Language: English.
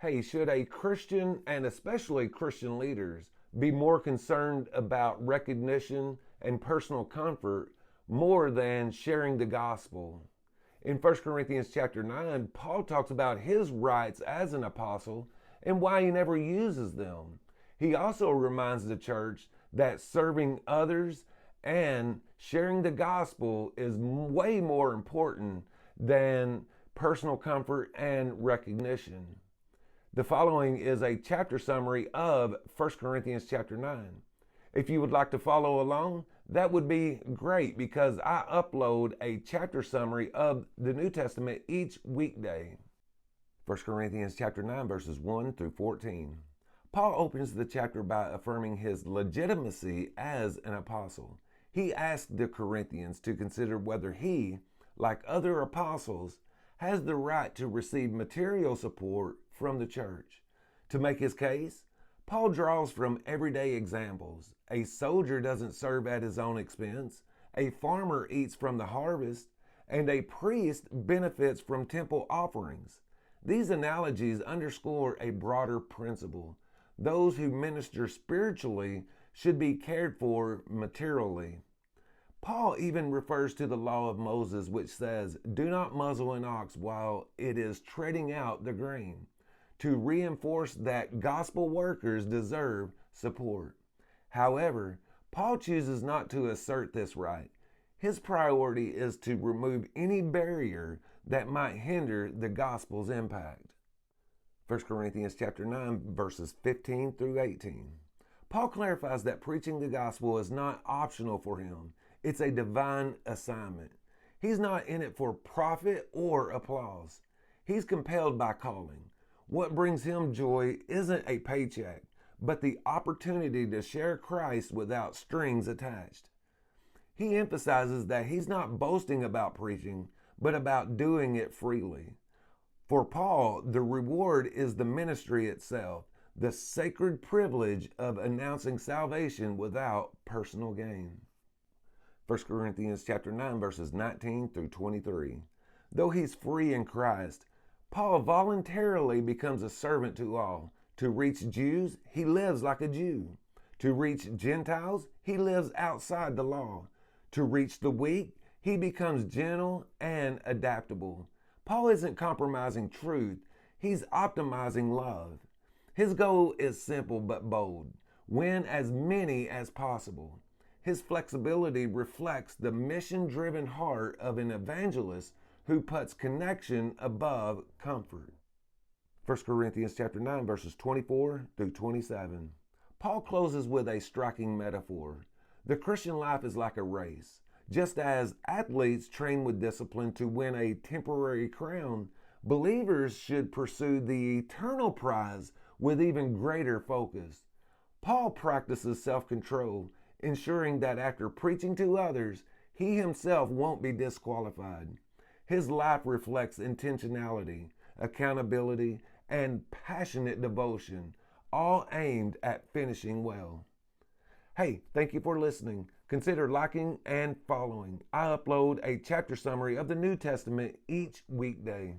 Hey, should a Christian and especially Christian leaders be more concerned about recognition and personal comfort more than sharing the gospel? In 1 Corinthians chapter 9, Paul talks about his rights as an apostle and why he never uses them. He also reminds the church that serving others and sharing the gospel is way more important than personal comfort and recognition. The following is a chapter summary of 1 Corinthians chapter 9. If you would like to follow along, that would be great because I upload a chapter summary of the New Testament each weekday. 1 Corinthians chapter 9 verses 1 through 14. Paul opens the chapter by affirming his legitimacy as an apostle. He asked the Corinthians to consider whether he, like other apostles, has the right to receive material support from the church. To make his case, Paul draws from everyday examples. A soldier doesn't serve at his own expense, a farmer eats from the harvest, and a priest benefits from temple offerings. These analogies underscore a broader principle. Those who minister spiritually should be cared for materially. Paul even refers to the law of Moses, which says, "Do not muzzle an ox while it is treading out the grain," to reinforce that gospel workers deserve support. However, Paul chooses not to assert this right. His priority is to remove any barrier that might hinder the gospel's impact. 1 Corinthians chapter 9, verses 15 through 18. Paul clarifies that preaching the gospel is not optional for him. It's a divine assignment. He's not in it for profit or applause. He's compelled by calling. What brings him joy isn't a paycheck, but the opportunity to share Christ without strings attached. He emphasizes that he's not boasting about preaching, but about doing it freely. For Paul, the reward is the ministry itself, the sacred privilege of announcing salvation without personal gain. 1 Corinthians chapter 9, verses 19 through 23. Though he's free in Christ, Paul voluntarily becomes a servant to all. To reach Jews, he lives like a Jew. To reach Gentiles, he lives outside the law. To reach the weak, he becomes gentle and adaptable. Paul isn't compromising truth, he's optimizing love. His goal is simple but bold: win as many as possible. His flexibility reflects the mission-driven heart of an evangelist who puts connection above comfort. 1 Corinthians chapter 9, verses 24 through 27. Paul closes with a striking metaphor. The Christian life is like a race. Just as athletes train with discipline to win a temporary crown, believers should pursue the eternal prize with even greater focus. Paul practices self-control, ensuring that after preaching to others, he himself won't be disqualified. His life reflects intentionality, accountability, and passionate devotion, all aimed at finishing well. Hey, thank you for listening. Consider liking and following. I upload a chapter summary of the New Testament each weekday.